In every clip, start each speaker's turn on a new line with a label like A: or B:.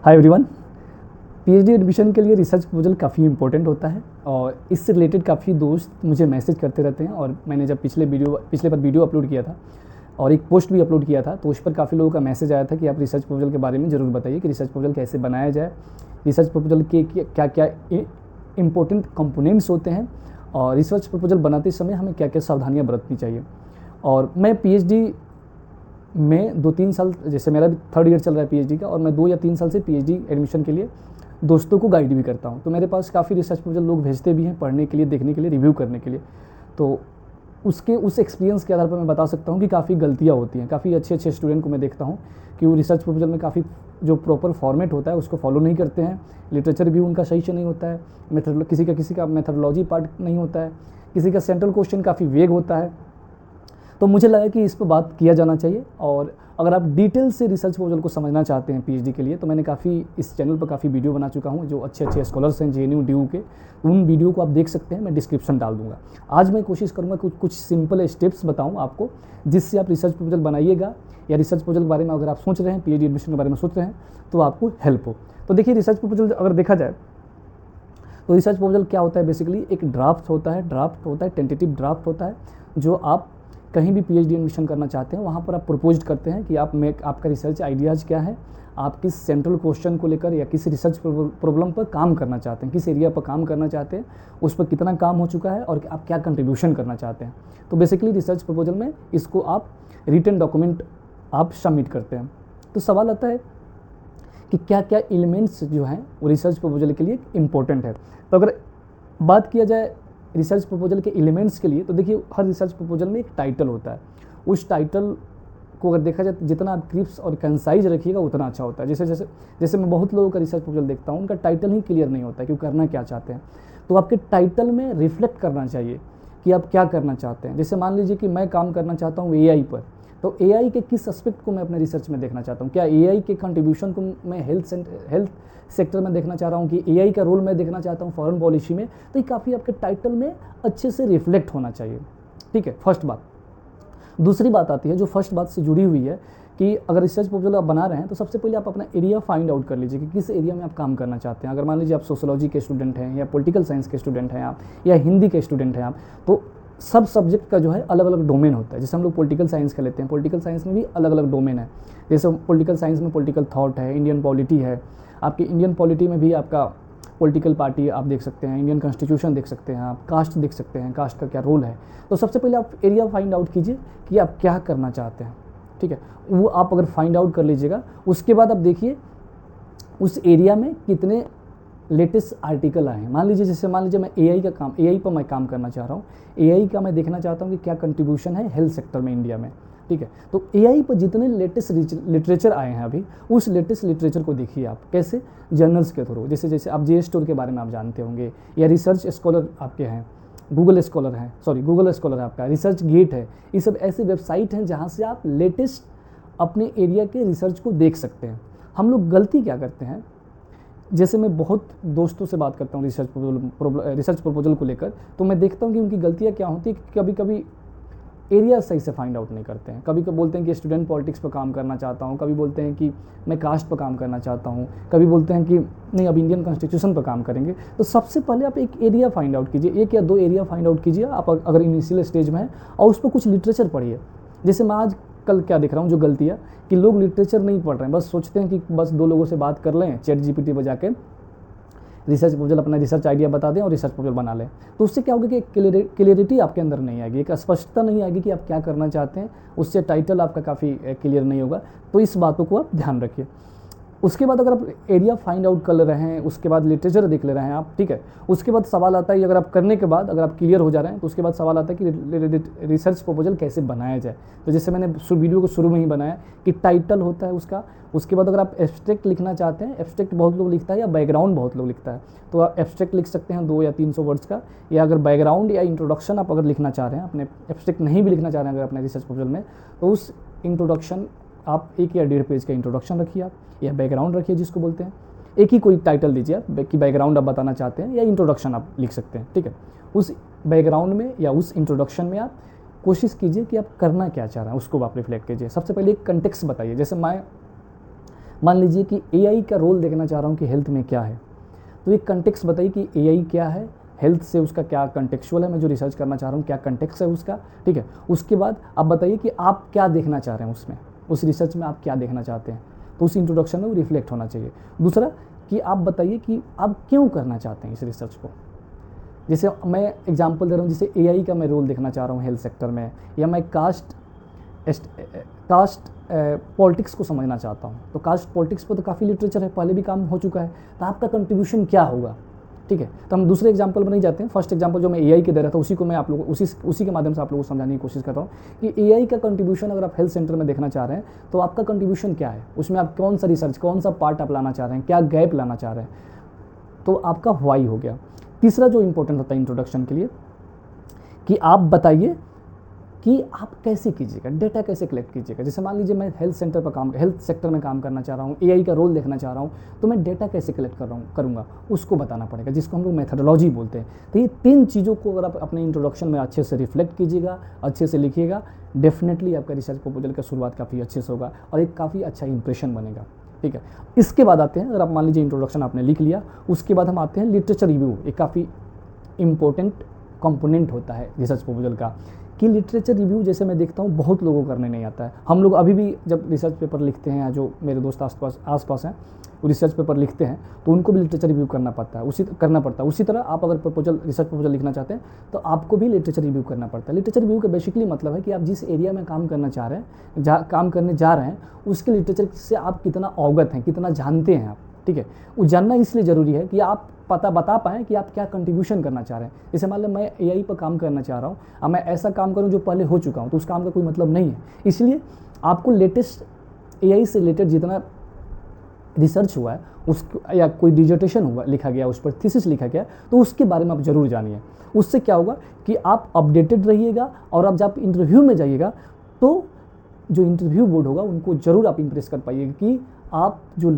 A: Hi everyone. PhD admission के लिए research proposal काफ़ी इंपॉर्टेंट होता है और इससे रिलेटेड काफ़ी दोस्त मुझे मैसेज करते रहते हैं। और मैंने जब पिछले पर वीडियो अपलोड किया था और एक पोस्ट भी अपलोड किया था, तो उस पर काफ़ी लोगों का मैसेज आया था कि आप रिसर्च प्रपोजल के बारे में ज़रूर बताइए कि रिसर्च प्रपोजल कैसे बनाया जाए, रिसर्च प्रपोजल के क्या क्या इंपॉर्टेंट कंपोनेंट्स होते हैं और रिसर्च प्रपोजल बनाते समय हमें क्या क्या सावधानियाँ बरतनी चाहिए। और मैं पीएचडी में 2-3 साल, जैसे मेरा भी 3rd ईयर चल रहा है पीएचडी का, और मैं 2 या 3 साल से पीएचडी एडमिशन के लिए दोस्तों को गाइड भी करता हूँ। तो मेरे पास काफ़ी रिसर्च प्रपोजल लोग भेजते भी हैं पढ़ने के लिए, देखने के लिए, रिव्यू करने के लिए। तो उस एक्सपीरियंस के आधार पर मैं बता सकता हूँ कि काफ़ी गलतियाँ होती हैं। काफ़ी अच्छे स्टूडेंट को मैं देखता हूँ कि वो रिसर्च प्रपोजल में काफ़ी जो प्रॉपर फॉर्मेट होता है उसको फॉलो नहीं करते हैं, लिटरेचर भी उनका सही से नहीं होता है, किसी का मेथडोलॉजी पार्ट नहीं होता है, किसी का सेंट्रल क्वेश्चन काफ़ी वेग होता है। तो मुझे लगा कि इस पर बात किया जाना चाहिए। और अगर आप डिटेल से रिसर्च प्रपोजल को समझना चाहते हैं पीएचडी के लिए, तो मैंने इस चैनल पर काफ़ी वीडियो बना चुका हूँ जो अच्छे स्कॉलर्स हैं जेएनयू डीयू के, उन वीडियो को आप देख सकते हैं, मैं डिस्क्रिप्शन डाल दूंगा। आज मैं कोशिश करूँगा कुछ सिंपल स्टेप्स बताऊँ आपको, जिससे आप रिसर्च प्रपोजल बनाइएगा या रिसर्च प्रपोजल के बारे में अगर आप सोच रहे हैं, पीएचडी एडमिशन के बारे में सोच रहे हैं, तो आपको हेल्प हो। तो देखिए, रिसर्च प्रपोजल अगर देखा जाए तो रिसर्च प्रपोजल क्या होता है, बेसिकली एक ड्राफ्ट होता है, टेंटेटिव ड्राफ्ट होता है, जो आप कहीं भी पीएचडी एडमिशन करना चाहते हैं वहाँ पर आप प्रपोज करते हैं कि आपका रिसर्च आइडियाज़ क्या है, आप किस सेंट्रल क्वेश्चन को लेकर या किस रिसर्च प्रॉब्लम पर काम करना चाहते हैं, किस एरिया पर काम करना चाहते हैं, उस पर कितना काम हो चुका है और आप क्या कंट्रीब्यूशन करना चाहते हैं। तो बेसिकली रिसर्च प्रपोजल में इसको आप रिटन डॉक्यूमेंट आप सबमिट करते हैं। तो सवाल आता है कि क्या क्या एलिमेंट्स जो हैं वो रिसर्च प्रपोजल के लिए इम्पोर्टेंट है। तो अगर बात किया जाए रिसर्च प्रपोजल के एलिमेंट्स के लिए, तो देखिए हर रिसर्च प्रपोजल में एक टाइटल होता है। उस टाइटल को अगर देखा जाए तो जितना आप क्रिप्स और कंसाइज रखिएगा उतना अच्छा होता है। जैसे मैं बहुत लोगों का रिसर्च प्रपोजल देखता हूँ, उनका टाइटल ही क्लियर नहीं होता है कि वो करना क्या चाहते हैं। तो आपके टाइटल में रिफ्लेक्ट करना चाहिए कि आप क्या करना चाहते हैं। जैसे मान लीजिए कि मैं काम करना चाहता हूँ एआई पर, तो एआई के किस एस्पेक्ट को मैं अपने रिसर्च में देखना चाहता हूँ। क्या एआई के कंट्रीब्यूशन को मैं हेल्थ सेक्टर में देखना चाह रहा हूँ कि एआई का रोल मैं देखना चाहता हूँ फॉरेन पॉलिसी में। तो ये काफ़ी आपके टाइटल में अच्छे से रिफ्लेक्ट होना चाहिए। ठीक है, फर्स्ट बात। दूसरी बात आती है जो फर्स्ट बात से जुड़ी हुई है कि अगर रिसर्च प्रपोजल आप बना रहे हैं तो सबसे पहले आप अपना एरिया फाइंड आउट कर लीजिए कि किस एरिया में आप काम करना चाहते हैं। अगर मान लीजिए आप सोशोलॉजी के स्टूडेंट हैं या पॉलिटिकल साइंस के स्टूडेंट हैं आप, या हिंदी के स्टूडेंट हैं आप, तो सब सब्जेक्ट का जो है अलग अलग डोमेन होता है। जैसे हम लोग पॉलिटिकल साइंस का लेते हैं, पॉलिटिकल साइंस में भी अलग अलग डोमेन है। जैसे पॉलिटिकल साइंस में पॉलिटिकल थॉट है, इंडियन पॉलिटी है, आपकी इंडियन पॉलिटी में भी आपका पॉलिटिकल पार्टी आप देख सकते हैं, इंडियन कॉन्स्टिट्यूशन देख सकते हैं, आप कास्ट देख सकते हैं, कास्ट का क्या रोल है। तो सबसे पहले आप एरिया फाइंड आउट कीजिए कि आप क्या करना चाहते हैं। ठीक है, वो आप अगर फाइंड आउट कर लीजिएगा, उसके बाद आप देखिए उस एरिया में कितने लेटेस्ट आर्टिकल आए हैं। मान लीजिए मैं एआई पर मैं काम करना चाह रहा हूँ, एआई का मैं देखना चाहता हूँ कि क्या कंट्रीब्यूशन है हेल्थ सेक्टर में इंडिया में। ठीक है, तो एआई पर जितने लेटेस्ट लिटरेचर आए हैं अभी, उस लेटेस्ट लिटरेचर को देखिए आप कैसे, जर्नल्स के थ्रू। जैसे आप जेस्टोर के बारे में आप जानते होंगे, या रिसर्च स्कॉलर आपके हैं, गूगल स्कॉलर है आपका, रिसर्च गेट है। ये सब ऐसे वेबसाइट हैं जहाँ से आप लेटेस्ट अपने एरिया के रिसर्च को देख सकते हैं। हम लोग गलती क्या करते हैं, जैसे मैं बहुत दोस्तों से बात करता हूँ रिसर्च प्रपोजल को लेकर, तो मैं देखता हूँ कि उनकी गलतियाँ क्या होती है कि कभी कभी एरिया सही से फाइंड आउट नहीं करते हैं। कभी बोलते हैं कि स्टूडेंट पॉलिटिक्स पर काम करना चाहता हूँ, कभी बोलते हैं कि मैं कास्ट पर काम करना चाहता हूँ, कभी बोलते हैं कि नहीं अब इंडियन कॉन्स्टिट्यूशन पर काम करेंगे। तो सबसे पहले आप एक एरिया फाइंड आउट कीजिए, 1 या 2 एरिया फाइंड आउट कीजिए आप अगर इनिशियल स्टेज में है, और उस पर कुछ लिटरेचर पढ़िए। जैसे मैं आज कल क्या देख रहा हूँ जो गलतियाँ, कि लोग लिटरेचर नहीं पढ़ रहे हैं, बस सोचते हैं कि बस 2 लोगों से बात कर लें, चैट जीपीटी पर जाके रिसर्च प्रपोजल अपना रिसर्च आइडिया बता दें और रिसर्च प्रपोजल बना लें। तो उससे क्या होगा कि क्लियरिटी आपके अंदर नहीं आएगी, एक स्पष्टता नहीं आएगी कि आप क्या करना चाहते हैं, उससे टाइटल आपका काफ़ी क्लियर नहीं होगा। तो इस बातों को आप ध्यान रखिए। उसके बाद अगर आप एरिया फाइंड आउट कर ले रहे हैं, उसके बाद लिटरेचर देख ले रहे हैं आप, ठीक है, उसके बाद सवाल आता है, अगर आप करने के बाद अगर आप क्लियर हो जा रहे हैं, तो उसके बाद सवाल आता है कि रिसर्च प्रपोजल कैसे बनाया जाए। तो जैसे मैंने वीडियो को शुरू में ही बनाया कि टाइटल होता है उसका, उसके बाद अगर आप एब्स्ट्रैक्ट लिखना चाहते हैं, एब्स्ट्रैक्ट बहुत लोग लिखता है या बैकग्राउंड बहुत लोग लिखता है, तो आप एब्स्ट्रैक्ट लिख सकते हैं 200 या 300 वर्ड्स का, या अगर बैकग्राउंड या इंट्रोडक्शन आप अगर लिखना चाह रहे हैं, अपने एब्स्ट्रैक्ट नहीं भी लिखना चाह रहे हैं अगर अपने रिसर्च प्रपोजल में, तो उस इंट्रोडक्शन आप 1 या 1.5 पेज का इंट्रोडक्शन रखिए आप, या बैकग्राउंड रखिए जिसको बोलते हैं। एक ही कोई टाइटल दीजिए आप कि बैकग्राउंड आप बताना चाहते हैं, या इंट्रोडक्शन आप लिख सकते हैं। ठीक है, उस बैकग्राउंड में या उस इंट्रोडक्शन में आप कोशिश कीजिए कि आप करना क्या चाह रहे हैं उसको आप रिफ्लेक्ट कीजिए। सबसे पहले एक कंटेक्स्ट बताइए। जैसे मान लीजिए कि एआई का रोल देखना चाह रहा हूँ कि हेल्थ में क्या है, तो एक कंटेक्स्ट बताइए कि एआई क्या है, हेल्थ से उसका क्या कंटेक्चुअल है, मैं जो रिसर्च करना चाह रहा हूँ क्या कंटेक्स्ट है उसका, ठीक है। उसके बाद आप बताइए कि आप क्या देखना चाह रहे हैं उसमें, उस रिसर्च में आप क्या देखना चाहते हैं, तो उस इंट्रोडक्शन में वो रिफ्लेक्ट होना चाहिए। दूसरा कि आप बताइए कि आप क्यों करना चाहते हैं इस रिसर्च को। जैसे मैं एग्जांपल दे रहा हूँ, जैसे एआई का मैं रोल देखना चाह रहा हूँ हेल्थ सेक्टर में, या मैं कास्ट पॉलिटिक्स को समझना चाहता हूँ, तो कास्ट पॉलिटिक्स पर तो काफ़ी लिटरेचर है, पहले भी काम हो चुका है, तो आपका कंट्रीब्यूशन क्या होगा, ठीक है। तो हम दूसरे एग्जांपल पर नहीं जाते हैं, फर्स्ट एग्जांपल जो मैं एआई के दे रहा था उसी को मैं आप लोगों उसी के माध्यम से आप लोगों को समझाने की कोशिश कर रहा हूँ कि एआई का कंट्रीब्यूशन अगर आप हेल्थ सेंटर में देखना चाह रहे हैं तो आपका कंट्रीब्यूशन क्या है, उसमें आप कौन सा रिसर्च, कौन सा पार्ट आप लाना चाह रहे हैं, क्या गैप लाना चाह रहे हैं, तो आपका वाई हो गया। तीसरा जो इंपॉर्टेंट होता है इंट्रोडक्शन के लिए कि आप बताइए कि आप कैसे कीजिएगा, डेटा कैसे कलेक्ट कीजिएगा। जैसे मान लीजिए मैं हेल्थ सेक्टर में काम करना चाह रहा हूँ, एआई का रोल देखना चाह रहा हूँ, तो मैं डेटा कैसे कलेक्ट करूँगा उसको बताना पड़ेगा, जिसको हम लोग मेथडोलॉजी बोलते हैं। तो ये 3 चीज़ों को अगर आप अपने इंट्रोडक्शन में अच्छे से रिफ्लेक्ट कीजिएगा, अच्छे से लिखिएगा, डेफिनेटली आपका रिसर्च प्रपोजल का शुरुआत काफ़ी अच्छे से होगा और एक काफ़ी अच्छा इंप्रेशन बनेगा, ठीक है। इसके बाद आते हैं, अगर आप मान लीजिए इंट्रोडक्शन आपने लिख लिया, उसके बाद हम आते हैं लिटरेचर रिव्यू। एक काफ़ी इंपॉर्टेंट कंपोनेंट होता है रिसर्च प्रपोजल का कि लिटरेचर रिव्यू जैसे मैं देखता हूँ बहुत लोगों को करने नहीं आता है। हम लोग अभी भी जब रिसर्च पेपर लिखते हैं, जो मेरे दोस्त आसपास हैं वो रिसर्च पेपर लिखते हैं, तो उनको भी लिटरेचर रिव्यू करना पड़ता है। उसी तरह आप अगर रिसर्च प्रपोजल लिखना चाहते हैं तो आपको भी लिटरेचर रिव्यू करना पड़ता है। लिटरेचर रिव्यू का बेसिकली मतलब है कि आप जिस एरिया में काम करना चाह रहे हैं, काम करने जा रहे हैं, उसके लिटरेचर से आप कितना अवगत हैं, कितना जानते हैं आप, ठीक है। वो जानना इसलिए ज़रूरी है कि आप बता पाएँ कि आप क्या कंट्रीब्यूशन करना चाह रहे हैं। जैसे मान लो मैं एआई पर काम करना चाह रहा हूँ, अब मैं ऐसा काम करूँ जो पहले हो चुका हूँ, तो उस काम का कोई मतलब नहीं है। इसलिए आपको लेटेस्ट एआई से रिलेटेड जितना रिसर्च हुआ है या कोई डिजर्टेशन हुआ, लिखा गया, उस पर थीसिस लिखा गया, तो उसके बारे में आप ज़रूर जानिए। उससे क्या होगा कि आप अपडेटेड रहिएगा और आप जब इंटरव्यू में जाइएगा तो जो इंटरव्यू बोर्ड होगा उनको ज़रूर आप इंप्रेस कर पाइएगा कि आप जो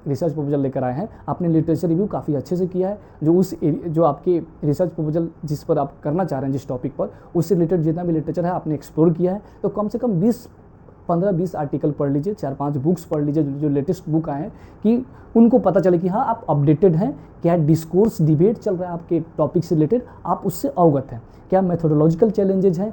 A: रिसर्च प्रपोजल लेकर आए हैं, आपने लिटरेचर रिव्यू काफ़ी अच्छे से किया है, जो आपके रिसर्च प्रपोजल जिस पर आप करना चाह रहे हैं, जिस टॉपिक पर, उससे रिलेटेड जितना भी लिटरेचर है आपने एक्सप्लोर किया है। तो कम से कम 15-20 आर्टिकल पढ़ लीजिए, 4-5 बुक्स पढ़ लीजिए जो लेटेस्ट बुक आए हैं, कि उनको पता चले कि हाँ आप अपडेटेड हैं, क्या डिस्कोर्स डिबेट चल रहा है आपके टॉपिक से रिलेटेड, आप उससे अवगत हैं, क्या मेथोडोलॉजिकल चैलेंजेज हैं,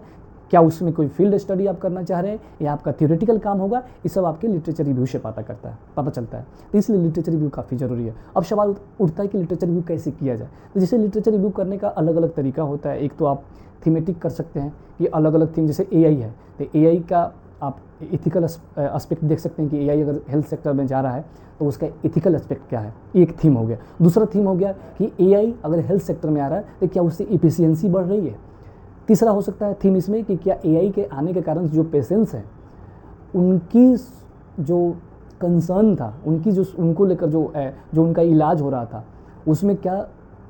A: क्या उसमें कोई फील्ड स्टडी आप करना चाह रहे हैं या आपका थ्योरेटिकल काम होगा, ये सब आपके लिटरेचर रिव्यू से पता चलता है। तो इसलिए लिटरेचर रिव्यू काफ़ी ज़रूरी है। अब सवाल उठता है कि लिटरेचर रिव्यू कैसे किया जाए। तो जैसे लिटरेचर रिव्यू करने का अलग अलग तरीका होता है। एक तो आप थीमेटिक कर सकते हैं कि अलग अलग थीम, जैसे एआई है तो एआई का आप इथिकल एस्पेक्ट देख सकते हैं कि एआई अगर हेल्थ सेक्टर में जा रहा है तो उसका इथिकल एस्पेक्ट क्या है, एक थीम हो गया। दूसरा थीम हो गया कि एआई अगर हेल्थ सेक्टर में आ रहा है तो क्या उससे इफिशियंसी बढ़ रही है। तीसरा हो सकता है थीम इसमें कि क्या एआई के आने के कारण जो पेशेंट्स हैं उनकी जो कंसर्न था, उनको लेकर जो उनका इलाज हो रहा था उसमें क्या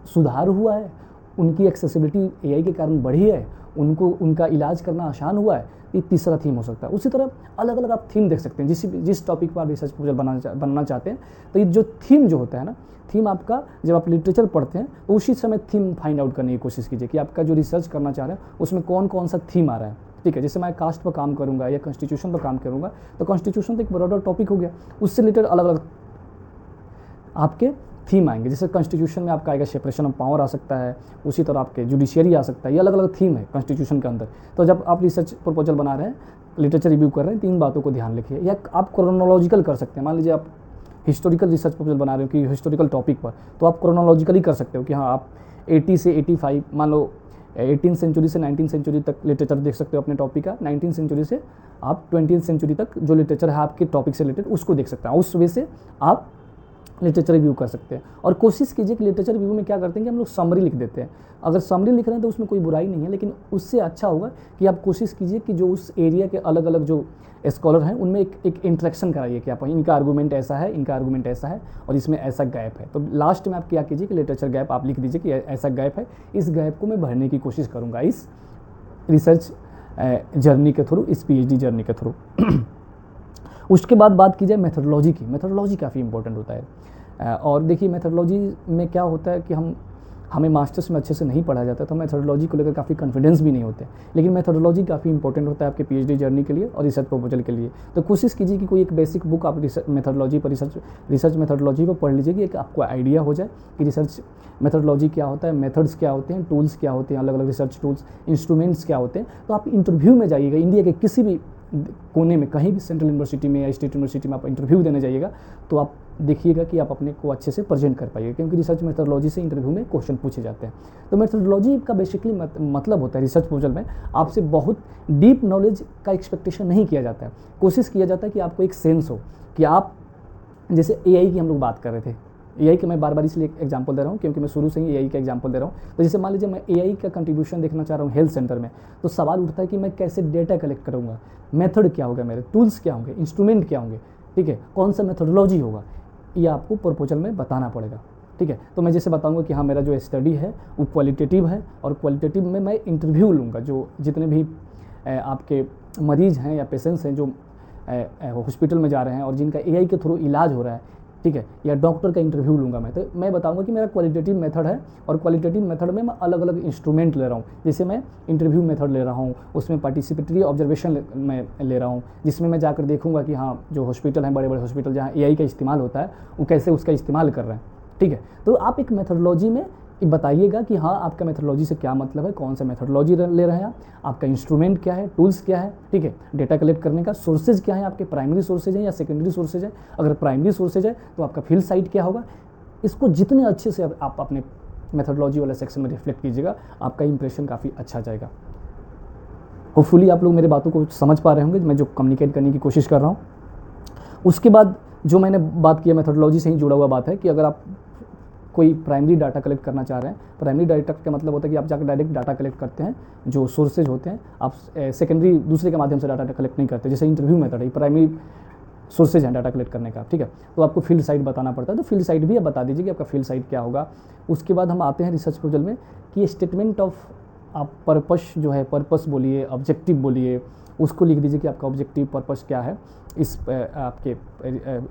A: सुधार हुआ है, उनकी एक्सेसिबिलिटी एआई के कारण बढ़ी है, उनका इलाज करना आसान हुआ है। ये तीसरा थीम हो सकता है। उसी तरह अलग अलग आप थीम देख सकते हैं जिस टॉपिक पर आप रिसर्च प्रपोजल बनाना चाहते हैं। तो ये जो थीम जो होता है ना, थीम आपका जब आप लिटरेचर पढ़ते हैं तो उसी समय थीम फाइंड आउट करने की कोशिश कीजिए कि आपका जो रिसर्च करना चाह रहे हैं उसमें कौन कौन सा थीम आ रहा है, ठीक है। जैसे मैं कास्ट पर काम करूँगा या कॉन्स्टिट्यूशन पर काम करूँगा, तो कॉन्स्टिट्यूशन तो एक ब्रॉडर टॉपिक हो गया, उससे रिलेटेड अलग अलग आपके थीम आएंगे। जैसे कॉन्स्टिट्यूशन में आपका आएगा सेपरेशन ऑफ पावर आ सकता है, उसी तरह आपके जुडिशियरी आ सकता है, ये अलग अलग थीम है कॉन्स्टिट्यूशन के अंदर। तो जब आप रिसर्च प्रपोजल बना रहे हैं, लिटरेचर रिव्यू कर रहे हैं, 3 बातों को ध्यान रखिए। या आप क्रोनोलॉजिकल कर सकते हैं। मान लीजिए आप हिस्टोरिकल रिसर्च प्रपोजल बना रहे हो कि हिस्टोरिकल टॉपिक पर, तो आप क्रोनोलॉजिकली कर सकते हो कि हाँ आप 80 से 85, मान लो 18th सेंचुरी से 19th सेंचुरी तक लिटरेचर देख सकते हो अपने टॉपिक का, 19th सेंचुरी से आप 20th सेंचुरी तक जो लिटरेचर है आपके टॉपिक से रिलेटेड उसको देख सकते हैं। उस वे से आप लिटरेचर रिव्यू कर सकते हैं। और कोशिश कीजिए कि लिटरेचर रिव्यू में क्या करते हैं कि हम लोग समरी लिख देते हैं। अगर समरी लिख रहे हैं तो उसमें कोई बुराई नहीं है, लेकिन उससे अच्छा होगा कि आप कोशिश कीजिए कि जो उस एरिया के अलग अलग जो स्कॉलर हैं उनमें एक इंटरेक्शन कराइए कि आप इनका आर्गूमेंट ऐसा है, इनका आर्गूमेंट ऐसा है और इसमें ऐसा गैप है। तो लास्ट में आप क्या कीजिए कि लिटरेचर गैप आप लिख दीजिए कि ऐसा गैप है, इस गैप को मैं भरने की कोशिश करूँगा इस रिसर्च जर्नी के थ्रू, इस PhD जर्नी के थ्रू। उसके बाद बात की जाए मेथडोलॉजी की। मेथडोलॉजी काफ़ी इंपॉर्टेंट होता है। और देखिए मेथडोलॉजी में क्या होता है कि हमें मास्टर्स में अच्छे से नहीं पढ़ा जाता, तो मेथोडोलॉजी को लेकर काफ़ी कॉन्फिडेंस भी नहीं होते। लेकिन मेथोडोलॉजी काफ़ी इंपॉर्टेंट होता है आपके पीएचडी जर्नी के लिए और रिसर्च प्रपोजल के लिए। तो कोशिश कीजिए कि कोई एक बेसिक बुक आप मेथोडोलॉजी पर रिसर्च मेथोडोलॉजी पर पढ़ लीजिए कि एक आपको आइडिया हो जाए कि रिसर्च मेथोडोलॉजी क्या होता है, मेथड्स क्या होते हैं, टूल्स क्या होते हैं, अलग अलग रिसर्च टूल्स, इंस्ट्रूमेंट्स क्या होते हैं। तो आप इंटरव्यू में जाइएगा, इंडिया के किसी भी कोने में, कहीं भी सेंट्रल यूनिवर्सिटी में या स्टेट यूनिवर्सिटी में आप इंटरव्यू देने जाइएगा, तो आप देखिएगा कि आप अपने को अच्छे से प्रेजेंट कर पाइएगा, क्योंकि रिसर्च मेथोडोलॉजी से इंटरव्यू में क्वेश्चन पूछे जाते हैं। तो मेथोडोलॉजी का बेसिकली मतलब होता है रिसर्च प्रपोजल में आपसे बहुत डीप नॉलेज का एक्सपेक्टेशन नहीं किया जाता है। कोशिश किया जाता है कि आपको एक सेंस हो कि आप, जैसे एआई की हम लोग बात कर रहे थे, एआई के मैं बार बार इसलिए एग्जांपल दे रहा हूँ क्योंकि मैं शुरू से ही एआई का एग्जांपल दे रहा हूँ। तो जैसे मान लीजिए मैं एआई का कंट्रीब्यूशन देखना चाह रहा हूँ हेल्थ सेंटर में, तो सवाल उठता है कि मैं कैसे डेटा कलेक्ट करूँगा, मेथड क्या होगा, मेरे टूल्स क्या होंगे, इंस्ट्रूमेंट क्या होंगे, ठीक है, कौन सा मेथोडोलॉजी होगा, ये आपको प्रपोजल में बताना पड़ेगा। ठीक है, तो मैं जैसे बताऊंगा कि हाँ मेरा जो स्टडी है वो क्वालिटेटिव है, और क्वालिटेटिव में मैं इंटरव्यू लूँगा, जो जितने भी आपके मरीज़ हैं या पेशेंट्स हैं जो हॉस्पिटल में जा रहे हैं और जिनका एआई के थ्रू इलाज हो रहा है, ठीक है, या डॉक्टर का इंटरव्यू लूँगा मैं, तो मैं बताऊंगा कि मेरा क्वालिटेटिव मेथड है, और क्वालिटेटिव मेथड में मैं अलग अलग इंस्ट्रूमेंट ले रहा हूँ। जैसे मैं इंटरव्यू मेथड ले रहा हूँ, उसमें पार्टिसिपेटरी ऑब्जर्वेशन मैं ले रहा हूँ, जिसमें मैं जाकर देखूंगा कि हाँ जो हॉस्पिटल हैं, बड़े बड़े हॉस्पिटल जहाँ एआई का इस्तेमाल होता है, वो कैसे उसका इस्तेमाल कर रहे हैं। ठीक है, तो आप एक मेथडोलॉजी में बताइएगा कि हाँ आपका मेथडोलॉजी से क्या मतलब है, कौन सा मेथडोलॉजी ले रहे हैं आप, आपका इंस्ट्रूमेंट क्या है, टूल्स क्या है, ठीक है, डेटा कलेक्ट करने का सोर्सेज क्या है, आपके प्राइमरी सोर्सेज हैं या सेकेंडरी सोर्सेज है, अगर प्राइमरी सोर्सेज है तो आपका फील्ड साइट क्या होगा। इसको जितने अच्छे से आप अपने मेथडोलॉजी वाले सेक्शन में रिफ्लेक्ट कीजिएगा, आपका इंप्रेशन काफ़ी अच्छा जाएगा। होपफुली आप लोग मेरे बातों को समझ पा रहे होंगे, मैं जो कम्युनिकेट करने की कोशिश कर रहा हूँ। उसके बाद जो मैंने बात किया मेथडोलॉजी से ही जुड़ा हुआ बात है कि अगर आप कोई प्राइमरी डाटा कलेक्ट करना चाह रहे हैं, प्राइमरी डाटा का मतलब होता है कि आप जाकर डायरेक्ट डाटा कलेक्ट करते हैं, जो सोर्सेज होते हैं, आप सेकेंडरी दूसरे के माध्यम से डाटा कलेक्ट नहीं करते। जैसे इंटरव्यू मेथड है, प्राइमरी सोर्सेज हैं डाटा कलेक्ट करने का, ठीक है, तो आपको फील्ड साइट बताना पड़ता है, तो फील्ड साइट भी आप बता दीजिए कि आपका फील्ड साइट क्या होगा। उसके बाद हम आते हैं रिसर्च प्रपोजल में कि स्टेटमेंट ऑफ आप पर्पस जो है, पर्पस बोलिए, ऑब्जेक्टिव बोलिए, उसको लिख दीजिए कि आपका ऑब्जेक्टिव पर्पस क्या है इस आपके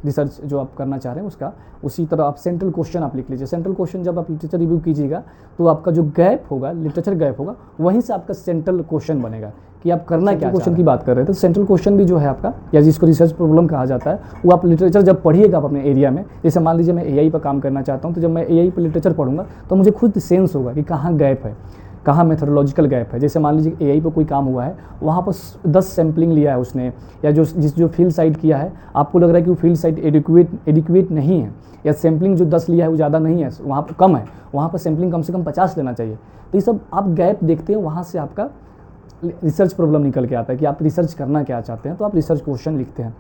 A: रिसर्च जो आप करना चाह रहे हैं उसका। उसी तरह आप सेंट्रल क्वेश्चन आप लिख लीजिए। सेंट्रल क्वेश्चन जब आप लिटरेचर रिव्यू कीजिएगा तो आपका जो गैप होगा, लिटरेचर गैप होगा, वहीं से आपका सेंट्रल क्वेश्चन बनेगा कि आप करना क्या। क्वेश्चन की बात कर रहे थे, तो सेंट्रल क्वेश्चन भी जो है आपका, या जिसको रिसर्च प्रॉब्लम कहा जाता है, वो आप लिटरेचर जब पढ़िएगा आप अपने एरिया में, जैसे मान लीजिए मैं एआई पर काम करना चाहता हूँ, तो जब मैं एआई पर लिटरेचर पढ़ूंगा तो मुझे खुद सेंस होगा कि कहाँ गैप है, कहाँ मेथोडोलॉजिकल गैप है। जैसे मान लीजिए एआई पर कोई काम हुआ है, वहाँ पर 10 सैम्पलिंग लिया है उसने, या जो फील्ड साइट किया है, आपको लग रहा है कि वो फील्ड साइट एडिक्वेट नहीं है, या सैम्पलिंग जो 10 लिया है वो ज़्यादा नहीं है, वहाँ पर कम है, वहाँ पर सैम्पलिंग कम से कम 50 लेना चाहिए। तो ये सब आप गैप देखते हैं, वहाँ से आपका रिसर्च प्रॉब्लम निकल के आता है कि आप रिसर्च करना क्या चाहते हैं, तो आप रिसर्च क्वेश्चन लिखते हैं।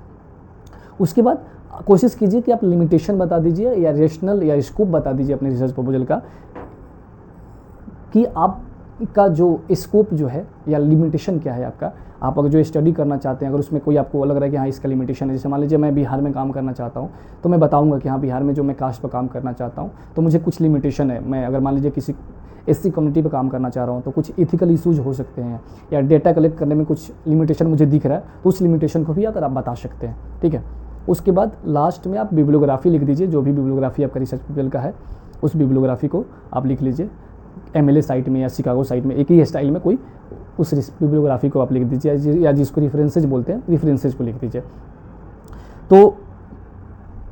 A: उसके बाद कोशिश कीजिए कि आप लिमिटेशन बता दीजिए या रेशनल या स्कोप बता दीजिए अपने रिसर्च प्रपोजल का, कि आपका जो स्कोप जो है या लिमिटेशन क्या है आपका। आप अगर जो स्टडी करना चाहते हैं, अगर उसमें कोई आपको लग रहा है कि हाँ इसका लिमिटेशन है, जैसे मान लीजिए मैं बिहार में काम करना चाहता हूँ, तो मैं बताऊंगा कि हाँ बिहार में जो मैं कास्ट पर काम करना चाहता हूँ तो मुझे कुछ लिमिटेशन है। मैं अगर मान लीजिए किसी एससी कम्युनिटी पर काम करना चाह रहा हूँ तो कुछ इथिकल इशूज़ हो सकते हैं, या डेटा कलेक्ट करने में कुछ लिमिटेशन मुझे दिख रहा है, तो उस लिमिटेशन को भी अगर आप बता सकते हैं, ठीक है। उसके बाद लास्ट में आप बिब्लियोग्राफी लिख दीजिए, जो भी बिब्लियोग्राफी आपका रिसर्च प्रपोजल का है उस बिब्लियोग्राफी को आप लिख लीजिए। एमएलए साइट में या शिकागो साइट में एक ही स्टाइल में कोई उस बिब्लियोग्राफी को आप लिख दीजिए, या जिसको रेफरेंसेज बोलते हैं, रेफरेंसेज को लिख दीजिए। तो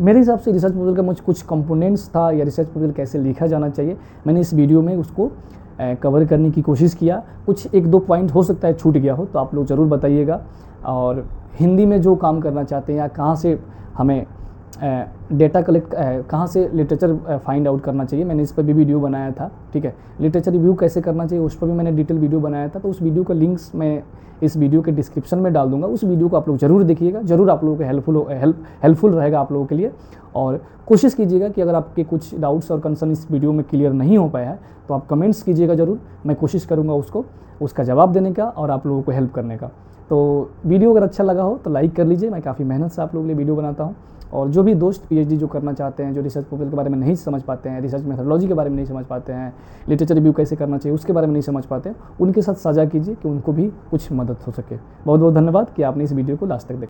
A: मेरे हिसाब से रिसर्च प्रपोजल का मुझे कुछ कंपोनेंट्स था, या रिसर्च प्रपोजल कैसे लिखा जाना चाहिए, मैंने इस वीडियो में उसको कवर करने की कोशिश किया। कुछ एक दो पॉइंट हो सकता है छूट गया हो, तो आप लोग ज़रूर बताइएगा। और हिंदी में जो काम करना चाहते हैं, या कहाँ से हमें डेटा कलेक्ट, कहाँ से लिटरेचर फाइंड आउट करना चाहिए, मैंने इस पर भी वीडियो बनाया था, ठीक है। लिटरेचर रिव्यू कैसे करना चाहिए उस पर भी मैंने डिटेल वीडियो बनाया था, तो उस वीडियो का लिंक्स मैं इस वीडियो के डिस्क्रिप्शन में डाल दूंगा। उस वीडियो को आप लोग जरूर देखिएगा, जरूर आप लोगों को हेल्पफुल रहेगा आप लोगों के लिए। और कोशिश कीजिएगा कि अगर आपके कुछ डाउट्स और कंसर्न इस वीडियो में क्लियर नहीं हो पाया है तो आप कमेंट्स कीजिएगा ज़रूर, मैं कोशिश करूँगा उसका जवाब देने का और आप लोगों को हेल्प करने का। तो वीडियो अगर अच्छा लगा हो तो लाइक कर लीजिए, मैं काफ़ी मेहनत से आप लोगों के लिए वीडियो बनाता हूँ। और जो भी दोस्त पीएचडी जो करना चाहते हैं, जो रिसर्च प्रपोजल के बारे में नहीं समझ पाते हैं, रिसर्च मेथोडोलॉजी के बारे में नहीं समझ पाते हैं, लिटरेचर रिव्यू कैसे करना चाहिए उसके बारे में नहीं समझ पाते हैं, उनके साथ साझा कीजिए कि उनको भी कुछ मदद हो सके। बहुत बहुत धन्यवाद कि आपने इस वीडियो को लास्ट तक देखा।